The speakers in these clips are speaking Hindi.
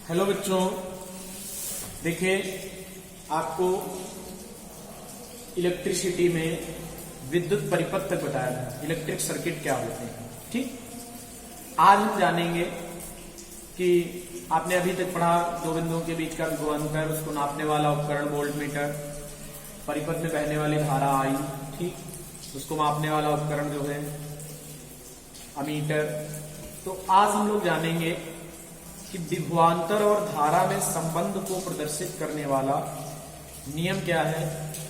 हेलो बच्चों, देखिए आपको इलेक्ट्रिसिटी में विद्युत परिपथ तक बताया था, इलेक्ट्रिक सर्किट क्या होते हैं। ठीक, आज हम जानेंगे कि आपने अभी तक पढ़ा दो बिंदुओं के बीच का विभवांतर, उसको नापने वाला उपकरण वोल्टमीटर, परिपथ में बहने वाली धारा आई, ठीक, उसको मापने वाला उपकरण जो है अमीटर। तो आज हम लोग जानेंगे कि विभवांतर और धारा में संबंध को प्रदर्शित करने वाला नियम क्या है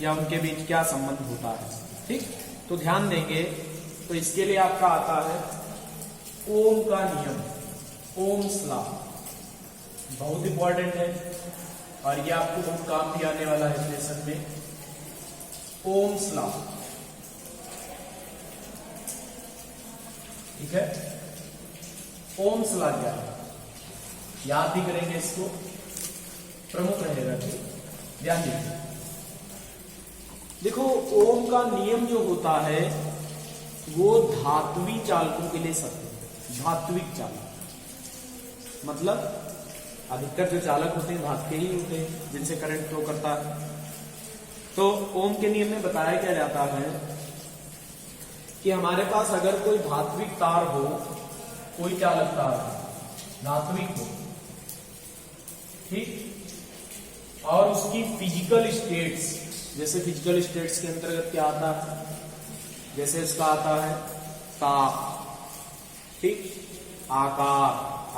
या उनके बीच क्या संबंध होता है। ठीक, तो ध्यान देंगे तो इसके लिए आपका आता है ओम का नियम, ओम्स लॉ, बहुत इंपॉर्टेंट है और ये आपको बहुत काम भी आने वाला है लेसन में। ओम्स लॉ, ठीक है। ओम्स लॉ क्या है याद भी करेंगे, इसको प्रमुख रहेगा। ध्यान दीजिए, देखो ओम का नियम जो होता है वो धात्विक चालकों के लिए सत्य है। धात्विक चालक मतलब अधिकतर जो चालक होते हैं धातु के ही होते हैं जिनसे करंट फ्लो करता है। तो ओम के नियम में बताया क्या जाता है कि हमारे पास अगर कोई धात्विक तार हो, कोई चालक तार धात्विक हो, ठीक, और उसकी फिजिकल स्टेट्स, जैसे फिजिकल स्टेट्स के अंतर्गत क्या आता है, जैसे इसका आता है ताप, ठीक, आकार,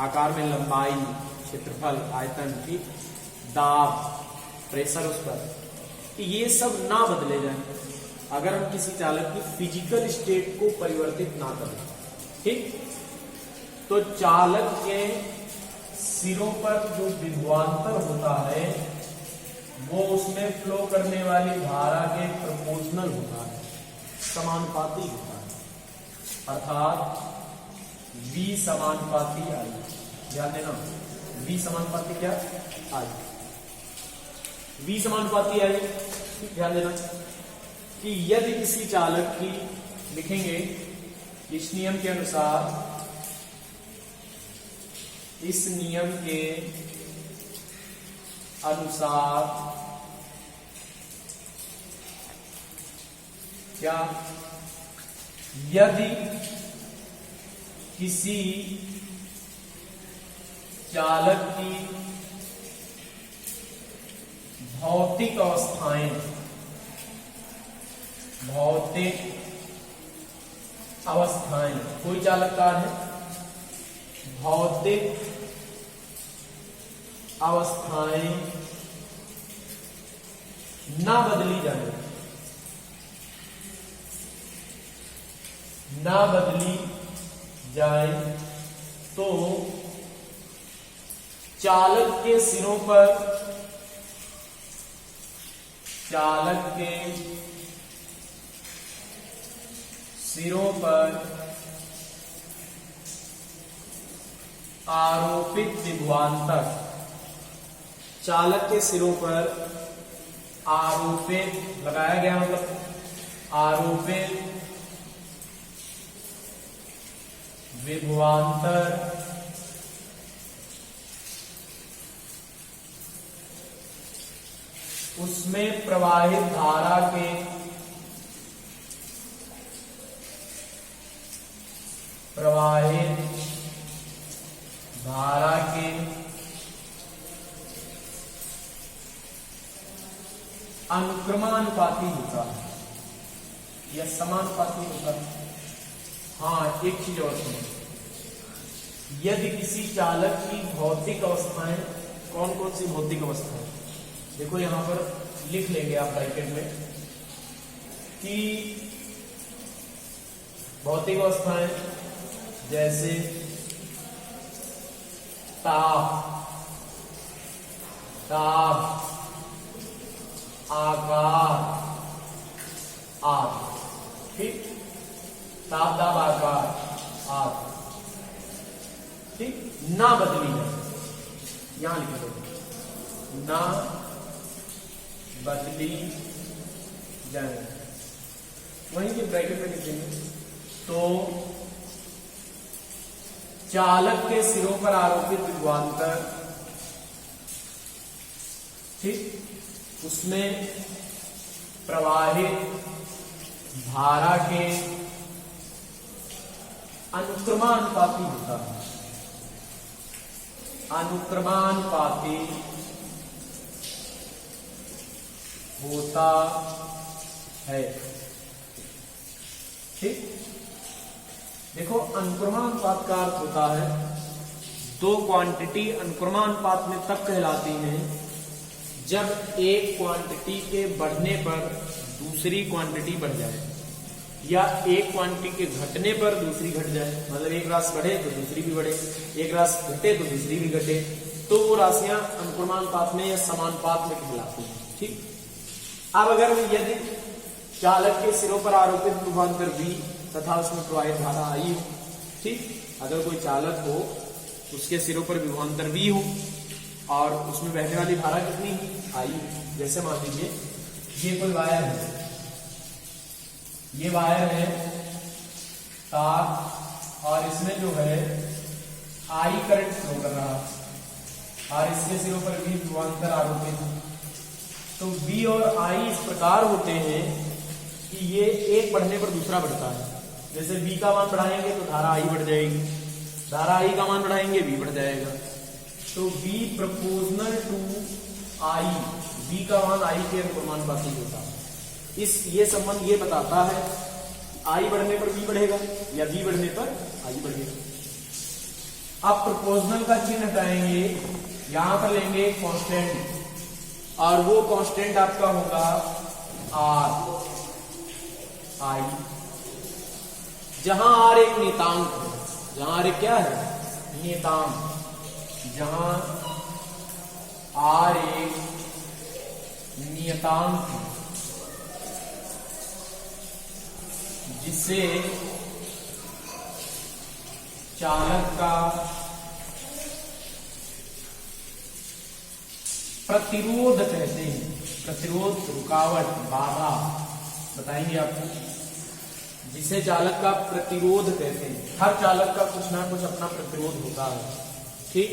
आकार में लंबाई, क्षेत्रफल, आयतन, ठीक, दाब, प्रेशर उस पर, ये सब ना बदले जाए अगर हम किसी चालक की फिजिकल स्टेट को परिवर्तित ना करें। ठीक, तो चालक के सिरों पर जो विभवांतर होता है वो उसमें फ्लो करने वाली धारा के प्रोपोर्शनल होता है, समानुपाती होता है, अर्थात V समानुपाती आई। ध्यान देना, V समानुपाती क्या आई, V समानुपाती आई। ध्यान देना कि यदि किसी चालक की, लिखेंगे इस नियम के अनुसार, इस नियम के अनुसार क्या, यदि किसी चालक की भौतिक अवस्थाएं, भौतिक अवस्थाएं, कोई चालक तार है, भौतिक अवस्थाएं ना बदली जाए, ना बदली जाए तो चालक के सिरों पर, चालक के सिरों पर आरोपित विभवांतर, चालक के सिरों पर आरोपित, लगाया गया मतलब आरोपित विभवांतर उसमें प्रवाहित धारा के अनुक्रमानुपाती होता है या समानुपाती होता है। हाँ, एक चीज और सुनो, यदि किसी चालक की भौतिक अवस्थाएं, कौन कौन सी भौतिक अवस्थाएं, देखो यहां पर लिख लेंगे आप ब्रैकेट में कि भौतिक अवस्थाएं जैसे ताप, ताप, आकार आदि, ठीक, ताप, दाब, आकार आदि, ठीक, ना बदली जाए, यहां लिख दो, ना बदली जाए, वहीं के ब्रैकेट में लिखेंगे। तो चालक के सिरों पर आरोपित विभवांतर ठीक, उसमें प्रवाहित धारा के अनुक्रमानुपाती होता है, अनुक्रमानुपाती होता है। ठीक, देखो अनुक्रमानुपात का अर्थ होता है दो क्वांटिटी अनुक्रमानुपात में तब कहलाती हैं जब एक क्वांटिटी के बढ़ने पर दूसरी क्वांटिटी बढ़ जाए, या एक क्वांटिटी के घटने पर दूसरी घट जाए। मतलब एक राशि बढ़े तो दूसरी भी बढ़े, एक राशि घटे तो दूसरी भी घटे, तो वो राशियां अनुक्रमानुपात में या समानुपात में कहलाती हैं। ठीक, अब अगर यदि चालक के सिरों पर आरोपित विभवांतर V तथा उसमें प्रवाहित धारा I हो, ठीक, अगर कोई चालक हो उसके सिरों पर विभवांतर V हो और उसमें बहने वाली धारा कितनी I, जैसे मान लीजिए ये कोई वायर है, ये वायर है तार, और इसमें जो है I करंट फ्लो कर रहा है और इसके सिरों पर भी विभवांतर आरोपित है। तो V और I इस प्रकार होते हैं कि ये एक बढ़ने पर दूसरा बढ़ता है। जैसे V का मान बढ़ाएंगे तो धारा I बढ़ जाएगी, धारा I का मान बढ़ाएंगे V बढ़ जाएगा। तो V proportional to I, V का मान I के अनुक्रमानुपाती होता है। ये संबंध ये बताता है I बढ़ने पर V बढ़ेगा या V बढ़ने पर I बढ़ेगा। अब प्रोपोर्शनल का चिन्ह हटाएंगे, यहां पर लेंगे कांस्टेंट, और वो कांस्टेंट आपका होगा R, जहां R एक नियतांक है, जहां R एक क्या है, नियतांक, जहां R एक नियतांक है जिसे चालक का प्रतिरोध कहते हैं। प्रतिरोध, रुकावट, बाधा बताएंगे आपको, जिसे चालक का प्रतिरोध कहते हैं। हर चालक का कुछ ना कुछ अपना प्रतिरोध होता है। ठीक,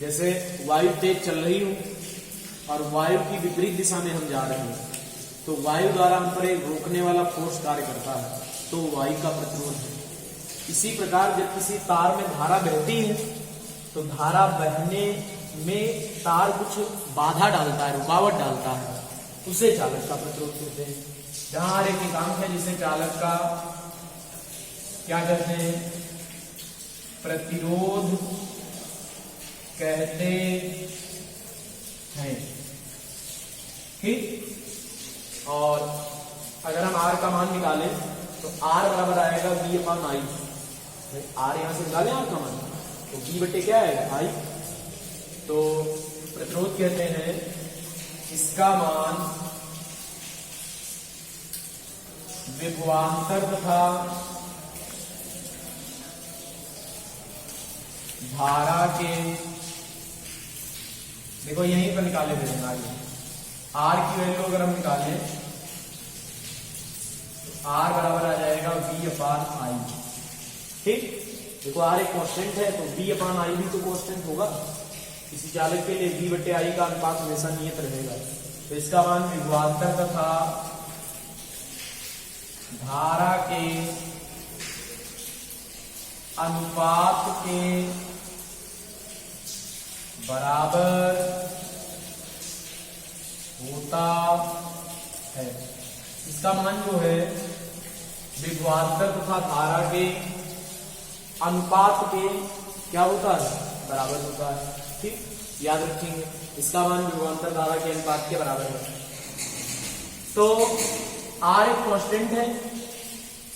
जैसे वायु तेज चल रही हो और वायु की विपरीत दिशा में हम जा रहे हैं, तो वायु द्वारा हम पर एक रोकने वाला फोर्स कार्य करता है, तो वायु का प्रतिरोध है। इसी प्रकार जब किसी तार में धारा बहती है तो धारा बहने में तार कुछ बाधा डालता है, रुकावट डालता है, उसे चालक का प्रतिरोध कहते हैं। जहां एक नियतांक है जिसे चालक का क्या कहते हैं, प्रतिरोध कहते हैं। ठीक, और अगर हम R का मान निकालें तो R बराबर आएगा V/I। R यहां से निकालें R का मान, तो V बटे क्या आएगा I। तो प्रतिरोध कहते हैं इसका मान विभवांतर तथा धारा के, देखो यहीं पर निकाले थे आगे, R की वैल्यू अगर हम निकालें तो R बराबर आ जाएगा V/I। ठीक, देखो R एक कांस्टेंट है तो V/I भी तो कांस्टेंट होगा। किसी चालक के लिए V बटे I का अनुपात हमेशा नियत रहेगा। तो इसका मान विभवांतर तथा धारा के अनुपात के बराबर होता है। इसका मान जो है विभवांतर तथा धारा के अनुपात के क्या होता है, बराबर होता है। ठीक, याद रखेंगे इसका मान विभवांतर धारा के अनुपात के बराबर है। तो R एक कांस्टेंट है,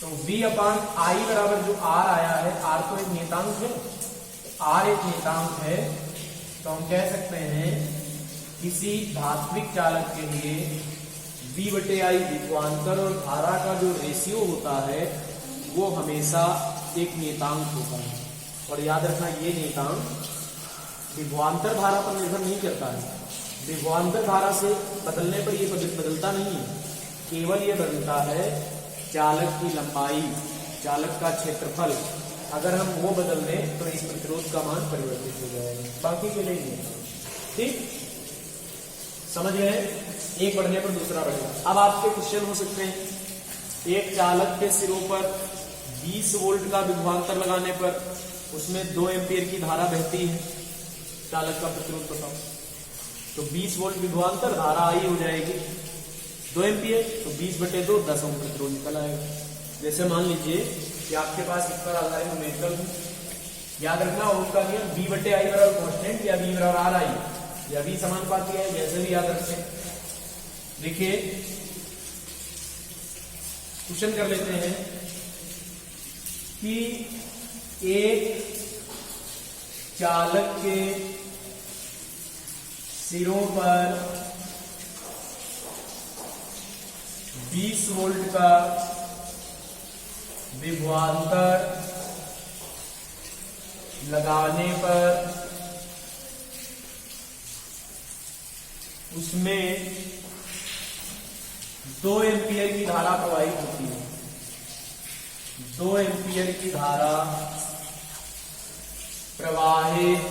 तो V/I बराबर जो R आया है, R तो एक नियतांक है, R एक नियतांक है, तो हम कह सकते हैं किसी धात्विक चालक के लिए V बटे I विभवांतर और धारा का जो रेशियो होता है वो हमेशा एक नियतांक होता है। और याद रखना ये नियतांक विभवांतर धारा पर निर्भर नहीं करता है। विभवांतर धारा से बदलने पर ये बदलता नहीं है, केवल ये बदलता है चालक की लंबाई, चालक का क्षेत्रफल। अगर हम वो बदल दें तो इस प्रतिरोध का मान परिवर्तित हो जाएगा, बाकी के लिए नहीं। ठीक, समझ गए? एक बढ़ने पर दूसरा बढ़ेगा। अब आपके क्वेश्चन हो सकते हैं, एक चालक के सिरों पर 20 वोल्ट का विभवांतर लगाने पर उसमें 2 एम्पियर की धारा बहती है, चालक का प्रतिरोध बताओ। तो 20 वोल्ट विभवांतर, धारा आई हो जाएगी 2 एम्पियर, तो 20/2 10 ओम प्रतिरोध निकल आएगा। जैसे मान लीजिए कि आपके पास इस पर आधारित न्यूमेरिकल है, याद रखना ओम का नियम V/I बराबर कांस्टेंट या V बराबर RI या V समानुपाती है, जैसे भी याद रखते हैं। देखिए क्वेश्चन कर लेते हैं कि एक चालक के सिरों पर 20 वोल्ट का विभवांतर लगाने पर उसमें 2 एम्पियर की धारा प्रवाहित होती है, 2 एम्पियर की धारा प्रवाहित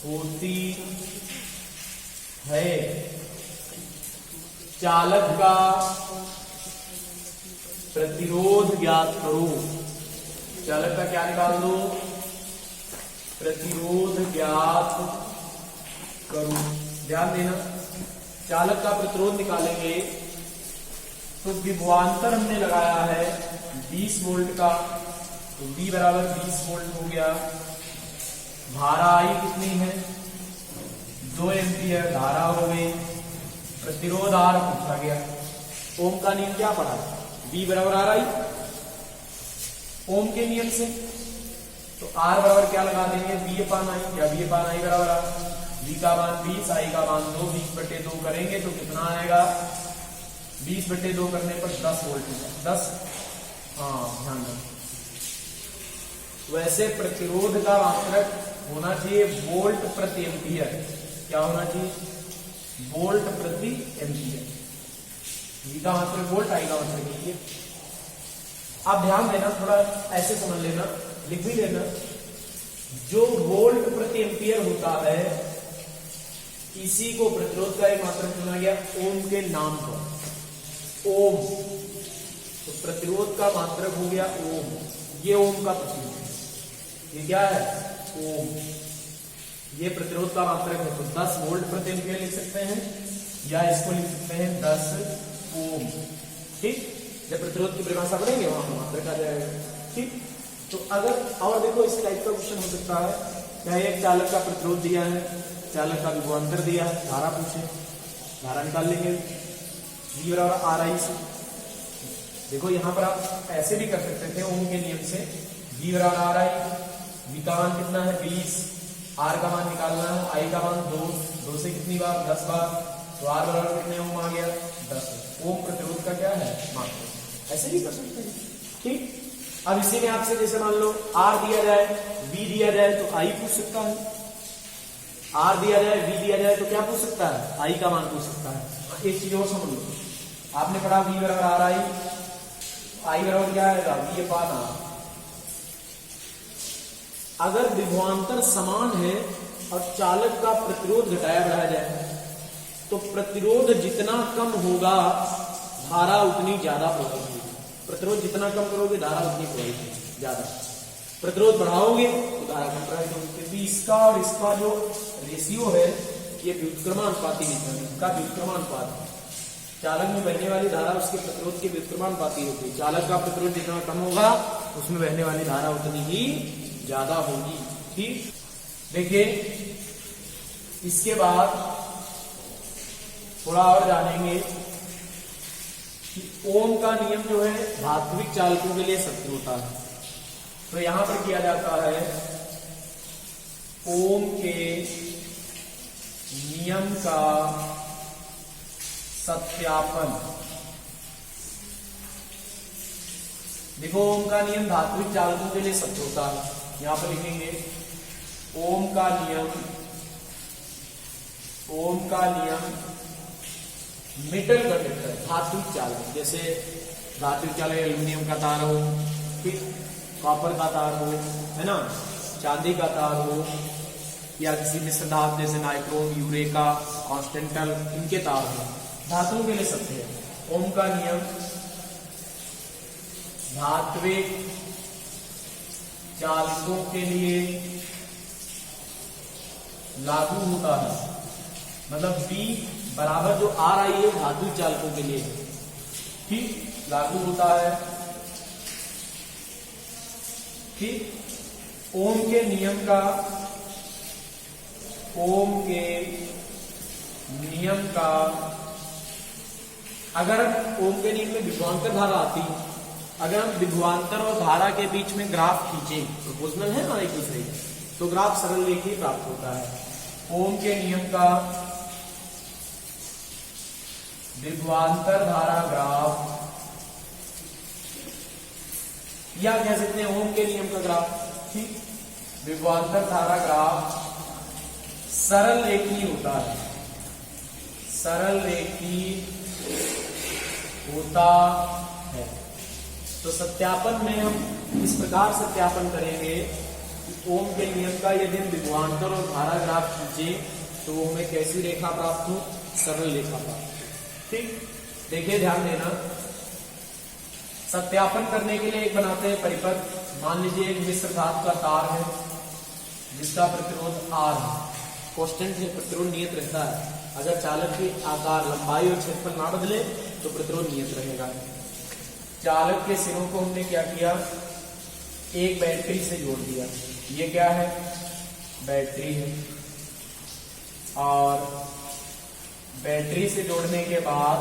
होती है। चालक का प्रतिरोध ज्ञात करो। चालक का क्या निकाल दो? प्रतिरोध ज्ञात करो। ध्यान देना, चालक का प्रतिरोध निकालेंगे तो विभवांतर हमने लगाया है 20 वोल्ट का, तो V बराबर 20 वोल्ट हो गया। धारा आई कितनी है? 2 एम्पियर धारा हो गई। प्रतिरोध R पूछा गया। ओम का नियम क्या पढ़ा? V बराबर RI, ओम के नियम से। तो R बराबर क्या लगा देंगे? V/I या V/I बराबर R। V का मान 20, I का मान 2, 20/2 करेंगे तो कितना आएगा? 20/2 करने पर 10 वोल्ट होगा। 10, हाँ ध्यान रखना। वैसे प्रतिरोध का मात्रक होना चाहिए वोल्ट प्रति एम्पियर। क्या होना चाहिए? वोल्ट प्रति एम्पियर। V का मात्रक वोल्ट, I का मात्रक एम्पियर। आप ध्यान देना, थोड़ा ऐसे समझ लेना, लिख भी लेना। जो वोल्ट प्रति एम्पियर होता है इसी को प्रतिरोध का एक मात्रक चुना गया ओम के नाम पर। ओम, तो प्रतिरोध का मात्रक हो गया ओम। ये ओम का प्रतिरोध है, ये क्या है? ओम। ये प्रतिरोध का मात्रक है, तो 10 वोल्ट प्रति एम्पियर लिख सकते हैं या इसको लिख सकते हैं 10 ओम। ठीक, जब प्रतिरोध की परिभाषा पढ़ेंगे वहां मात्रक आ जाएगा। ठीक, तो अगर और देखो इस टाइप का क्वेश्चन हो सकता है, क्या एक चालक का प्रतिरोध दिया है, चालक का विभवांतर दिया है, धारा पूछे, धारा निकाल लेंगे V बराबर RI से। देखो यहां पर आप ऐसे भी कर सकते थे ओम के नियम से, V बराबर RI, V का मान कितना है? 20, R का मान निकालना है, I का मान 2 से कितनी बार? 10 बार, तो R बराबर कितने ओम आ गया? 10 ओम प्रतिरोध का क्या है? मात्रक। ऐसे भी कर सकते हैं। ठीक, अब इसी में आपसे जैसे मान लो R दिया जाए, V दिया जाए तो I पूछ सकता है, R दिया जाए, V दिया जाए तो क्या पूछ सकता है? I का मान पूछ सकता है। एक चीज और समझ लो, आपने पढ़ा V बराबर RI, I बराबर क्या आएगा? V/R। अगर विभवांतर समान है और चालक का प्रतिरोध घटाया बढ़ाया जाए तो प्रतिरोध जितना कम होगा धारा उतनी ज्यादा प्रवाहित होगी। प्रतिरोध जितना कम करोगे धारा उतनी प्रवाहित होगी ज्यादा। प्रतिरोध बढ़ाओगे तो धारा कम प्रवाहित होगी। क्योंकि इसका और इसका जो रेशियो है ये व्युत्क्रमानुपाती वितरण, इसका व्युत्क्रमानुपात है। चालक में बहने वाली धारा उसके प्रतिरोध के व्युत्क्रमानुपाती होती है। चालक का प्रतिरोध जितना कम होगा उसमें बहने वाली धारा उतनी ही ज्यादा होगी। ठीक, देखिए इसके बाद थोड़ा और जानेंगे कि ओम का नियम जो है धात्विक चालकों के लिए सत्य होता है। तो यहां पर किया जाता है ओम के नियम का सत्यापन। देखो ओम का नियम धात्विक चालकों के लिए सत्य होता है। यहां पर लिखेंगे ओम का नियम, ओम का नियम मेटल कंडक्टर धात्विक चालक, जैसे धात्विक चालक एल्यूमिनियम का तार हो, ठीक, कॉपर का तार हो, है ना, चांदी का तार हो, या किसी मिश्र धातु जैसे नाइट्रोन, यूरेका, कॉन्स्टेंटल, इनके तार हैं। धातुओं के लिए सत्य है। ओम का नियम धात्विक चालकों के लिए लागू होता है, मतलब B बराबर जो R आई है धातु चालकों के लिए ठीक लागू होता है। ठीक, ओम के नियम का अगर ओम के नियम में विभवांतर धारा आती, अगर हम विभवांतर और धारा के बीच में ग्राफ खींचे, प्रोपोर्शनल है ना एक दूसरे, तो ग्राफ सरल रेखीय प्राप्त होता है। ओम के नियम का विभवांतर धारा ग्राफ, या कह सकते हैं ओम के नियम का ग्राफ, ठीक, विभवांतर धारा ग्राफ सरल रेखीय होता है, सरल रेखीय होता है। तो सत्यापन में हम इस प्रकार सत्यापन करेंगे कि ओम के नियम का यदि हम विभवांतर और धारा ग्राफ खींचे तो वो हमें कैसी रेखा प्राप्त हो, सरल रेखा प्राप्त हो। ठीक, देखिए ध्यान देना, सत्यापन करने के लिए एक बनाते हैं परिपथ। मान लीजिए एक मिश्र धातु का तार है जिसका प्रतिरोध R है, कांस्टेंट है, प्रतिरोध नियत रहता है। अगर चालक की आकार, लंबाई और क्षेत्रफल ना बदले तो प्रतिरोध नियत रहेगा। चालक के सिरों को हमने क्या किया, एक बैटरी से जोड़ दिया। ये क्या है, बैटरी है, और बैटरी से जोड़ने के बाद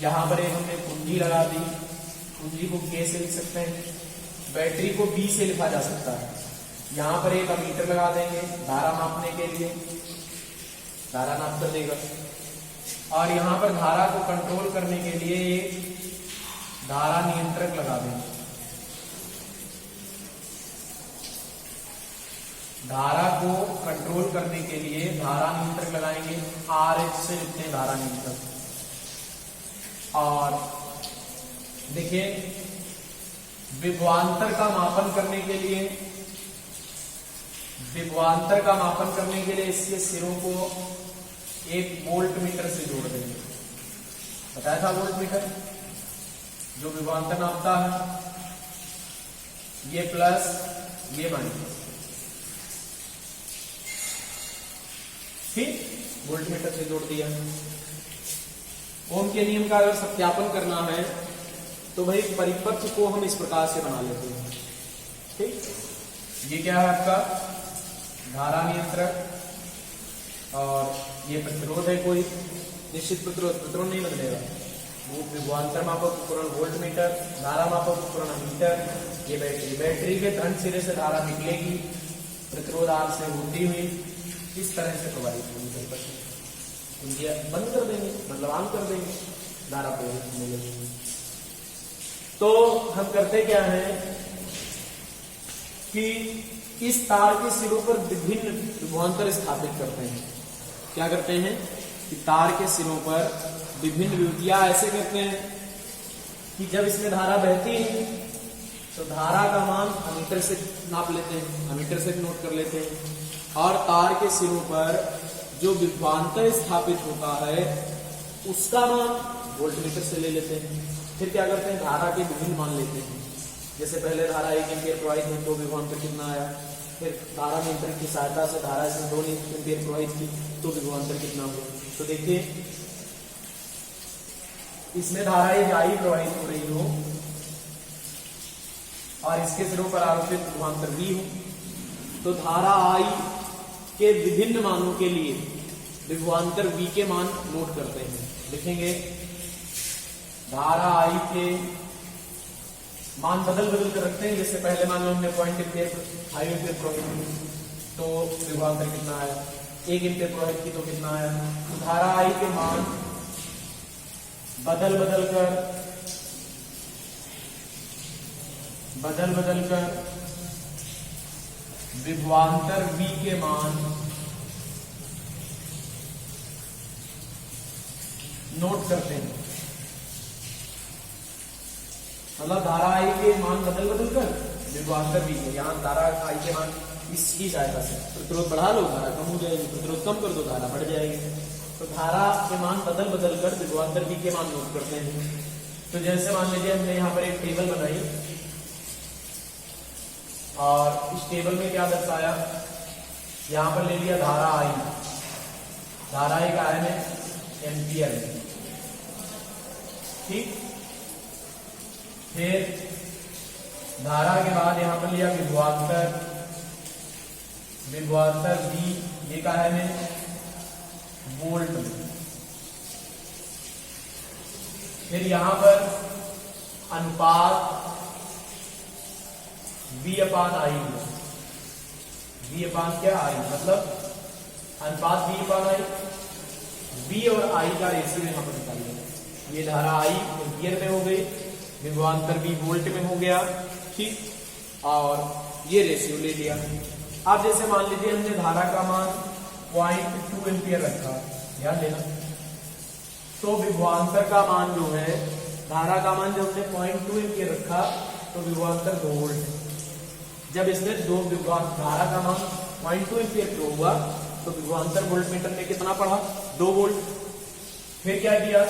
यहां पर एक हमने कुंजी लगा दी। कुंजी को K से लिख सकते हैं, बैटरी को B से लिखा जा सकता है। यहां पर एक अमीटर लगा देंगे धारा मापने के लिए, धारा नाप कर देगा। और यहां पर धारा को कंट्रोल करने के लिए एक धारा नियंत्रक लगा देंगे। धारा को कंट्रोल करने के लिए धारा नियंत्रक लगाएंगे, RH से लिखते हैं धारा नियंत्रक। और देखिए विभवांतर का मापन करने के लिए, विभवांतर का मापन करने के लिए इसके सिरों को एक वोल्ट मीटर से जोड़ देंगे। बताया था वोल्ट मीटर जो विभवांतर नापता है, ये प्लस ये माइनस, ठीक, वोल्ट मीटर से जोड़ दिया। ओम के नियम का अगर सत्यापन करना है तो भाई परिपथ को हम इस प्रकार से बना लेते हैं। ठीक, ये क्या है आपका धारा नियंत्रक, और ये प्रतिरोध है कोई निश्चित प्रतिरोध, प्रतिरोध नहीं बदलेगा। वो विभवांतर मापक उपकरण वोल्ट मीटर, धारा मापक उपकरण अमीटर, ये बैटरी, बैटरी के धन सिरे से धारा निकलेगी प्रतिरोध R से होती हुई, इस तरह से प्रवाहित होगी परिपथ। कुंजियां बंद कर देंगे, मतलब ऑन कर देंगे, धारा प्रवाहित मिलेगी। तो हम करते क्या है कि इस तार के सिरों पर विभिन्न विभवांतर स्थापित करते हैं। क्या करते हैं कि तार के सिरों पर विभिन्न विभूतियां ऐसे करते हैं कि जब इसमें धारा बहती है तो धारा का मान अमीटर से नाप लेते हैं, अमीटर से नोट कर लेते हैं, और तार के सिरों पर जो विभवांतर स्थापित होता है उसका मान वोल्टमीटर से ले लेते हैं। फिर क्या करते हैं, धारा के विभिन्न मान लेते हैं। जैसे पहले धारा 1 एम्पियर प्रवाहित है तो विभवांतर कितना आया, फिर धारा नियंत्रक की सहायता से धारा इसमें 2 एम्पियर प्रवाहित की तो विभवांतर कितना हुआ। तो देखिए इसमें धारा एक I प्रवाहित हो रही हो और इसके सिरों पर आरोपित विभवांतर V हो, तो धारा I के विभिन्न मानों के लिए विभवांतर V के मान नोट करते हैं। लिखेंगे धारा I के मान बदल बदल कर रखते हैं। जैसे पहले मान लो हमने 0.5 एम्पियर प्रवाहित तो विभवांतर कितना आया, 1 एम्पियर प्रवाहित की तो कितना आया। तो धारा I के मान बदल बदल कर विभवांतर V के मान नोट करते हैं। मतलब धारा I के मान बदल बदल कर विभवांतर V के, यहां धारा I के मान इसकी सहायता से प्रतिरोध बढ़ा लो, धारा कम हो जाएगी, प्रतिरोध कम कर दो, धारा बढ़ जाएगी। तो धारा के मान बदल बदल कर विभवांतर V के मान नोट करते हैं। तो जैसे मान लीजिए हमने यहाँ पर एक टेबल बनाई और इस टेबल में क्या दर्शाया, यहाँ पर ले लिया धारा I, धारा एक आयन है एम्पियर में, ठीक। फिर धारा के बाद यहाँ पर लिया विभवांतर, विभवांतर V, ये का है वोल्ट में। फिर यहां पर अनुपात V अपान I, V अपान क्या I, मतलब अनुपात V अपान I, V और I का रेशियो यहां पर निकालिए। ये धारा I एम्पियर में हो गई, विभवांतर V वोल्ट में हो गया, ठीक, और ये रेशियो ले लिया। अब जैसे मान लीजिए हमने धारा का मान 0.2 एम्पियर रखा, ध्यान देना, तो विभवांतर का मान जो है, धारा का मान जब हमने 0.2 एम्पियर रखा तो विभवांतर 2 वोल्ट। जब इसने धारा का मान 0.2 एम्पियर क्यों हुआ तो विभवांतर वोल्टमीटर में कितना पढ़ा, 2 वोल्ट। फिर क्या किया,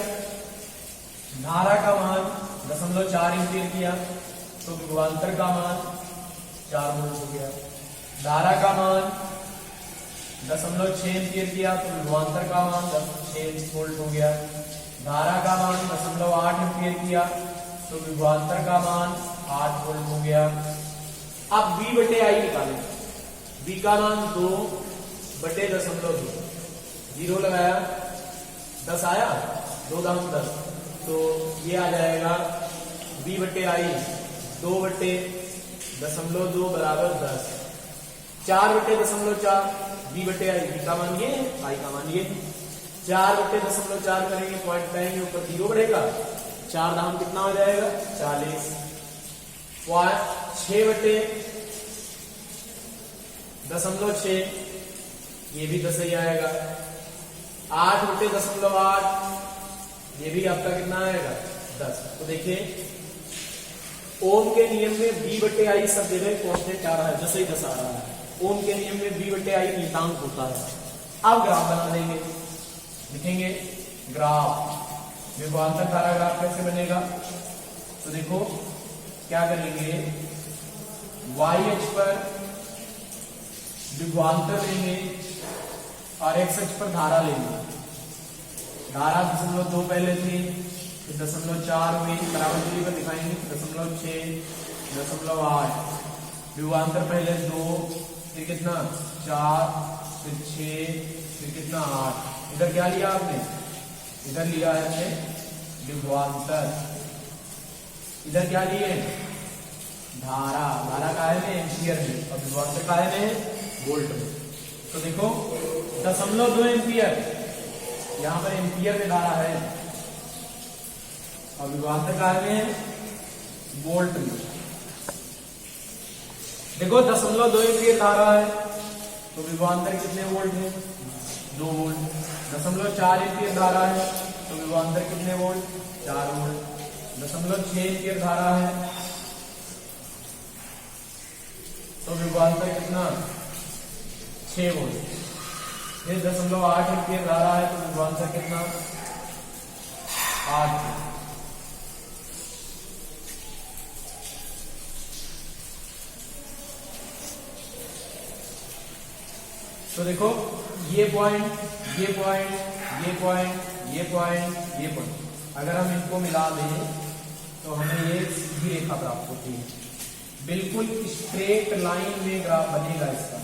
धारा का मान 0.4 एम्पियर किया तो विभवांतर का मान 4 वोल्ट हो गया। धारा का मान 0.6 एम्पियर किया तो विभवांतर का मान 6 वोल्ट हो गया। धारा का मान 0.8 एम्पियर किया तो विभवांतर का मान 8 वोल्ट हो गया। अब V बटे I निकालें। V का मान 2 बटे 0.2, 0 लगाया, 10 आया, 2 दाम 10, तो ये आ जाएगा V बटे I 2 बटे 0.2 बराबर 10, 4 बटे 0.4, V बटे I, V का मान ये, I का मान ये, 4 बटे 0.4 करेंगे, पॉइंट लाएंगे, ऊपर 0 बढ़ेगा, 4 दाम कितना हो जाएगा 40, 6 बटे 0.6, ये भी 10 ही आएगा, 8 बटे 0.8, ये भी आपका कितना आएगा 10। तो देखिए ओम के नियम में V बटे I सब जगह कांस्टेंट आ रहा है, 10 ही 10 आ रहा है। ओम के नियम में V बटे I नियतांक होता है। अब ग्राफ बना देंगे, लिखेंगे ग्राफ, विभवांतर धारा ग्राफ कैसे बनेगा, तो देखो क्या करेंगे, y अक्ष पर विभवांतर लेंगे और x अक्ष पर धारा लेंगे। धारा 0.2 पहले थी, फिर 0.4 हुई, बराबर दूरी पर दिखाएंगे, 0.6, 0.8, विभवांतर पहले 2, फिर कितना 4, फिर 6, फिर कितना 8। इधर क्या लिया आपने, इधर लिया है आपने विभवांतर, इधर क्या लिए धारा, धारा का है एम्पियर में और विभवांतर का है वोल्ट में। तो देखो 0.2 एम्पियर, यहां पर एम्पियर में धारा है और विभवांतर का है वोल्ट में। देखो 0.2 एम्पियर धारा है तो विभवांतर कितने वोल्ट है, 2 वोल्ट। 0.4 एम्पियर धारा है तो विभवांतर कितने वोल्ट, 4 वोल्ट। 0.6 एम्पियर धारा है तो विभवांतर कितना 6 वोल्ट। फिर 0.8 एम्पियर धारा है तो विभवांतर कितना 8 वोल्ट। तो देखो ये पॉइंट, ये पॉइंट, ये पॉइंट, ये पॉइंट, ये पॉइंट, अगर हम इनको मिला दें तो हमें ये सीधी रेखा प्राप्त होती है, बिल्कुल स्ट्रेट लाइन में ग्राफ बनेगा इसका।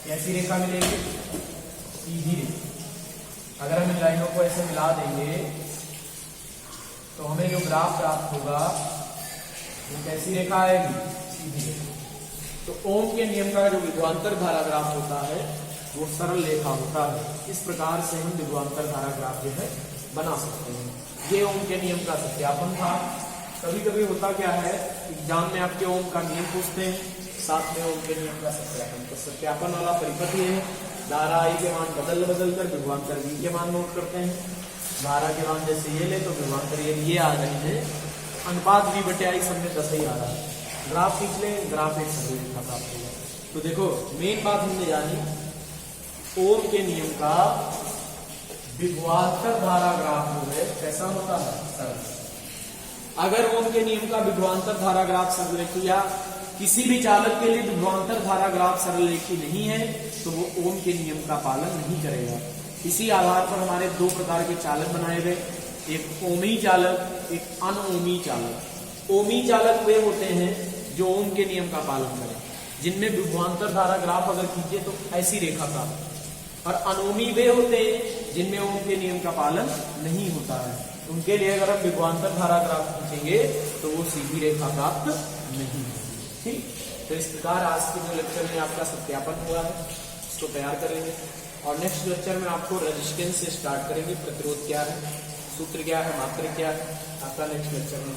कैसी रेखा मिलेगी, सीधी रेखा। अगर हम इन लाइनों को ऐसे मिला देंगे तो हमें जो ग्राफ प्राप्त होगा वो कैसी रेखा आएगी, सीधी रेखा। तो ओम के नियम का जो विभवांतर धारा ग्राफ होता है वो सरल रेखा होता है। इस प्रकार से हम विभवांतर धारा ग्राफ जो है बना सकते हैं। ये ओम के नियम का सत्यापन था। कभी कभी होता क्या है, एग्जाम में आपके ओम का नियम पूछते हैं, साथ में ओम के नियम का सत्यापन। तो सत्यापन वाला परिपथ ये है, धारा I के मान बदल बदल कर विभवांतर V के मान नोट करते हैं। धारा के मान जैसे ये ले तो विभवांतर ये आ रहे हैं, अनुपात V बटे I सब में 10 ही आ रहा है। ग्राफ खींच लें, ग्राफ एक सरल रेखा प्राप्त होगा। तो देखो मेन बात हमने जानी, ओम के नियम का विभवांतर धारा ग्राफ जो है कैसा होता है, सरल। अगर ओम के नियम का विभवांतर धारा ग्राफ सरलरेखी या किसी भी चालक के लिए विभवांतर धारा ग्राफ सरलरेखी नहीं है तो वो ओम के नियम का पालन नहीं करेगा। इसी आधार पर हमारे दो प्रकार के चालक बनाए गए, एक ओमी चालक, एक अनओमी चालक। ओमी चालक वे होते हैं जो ओम के नियम का पालन करें, जिनमें विभवांतर धारा ग्राफ अगर खींचे तो ऐसी रेखा का, और अनोमी वे होते हैं जिनमें ओम के नियम का पालन नहीं होता है। उनके लिए अगर हम विभवांतर धारा ग्राफ खींचेंगे तो वो सीधी रेखा प्राप्त नहीं होगी। ठीक, तो इस प्रकार आज के जो लेक्चर में आपका सत्यापन हुआ है इसको तैयार करेंगे, और नेक्स्ट लेक्चर में आपको रेजिस्टेंस से स्टार्ट करेंगे। प्रतिरोध क्या है, सूत्र क्या है, मात्रा क्या है, आपका नेक्स्ट लेक्चर में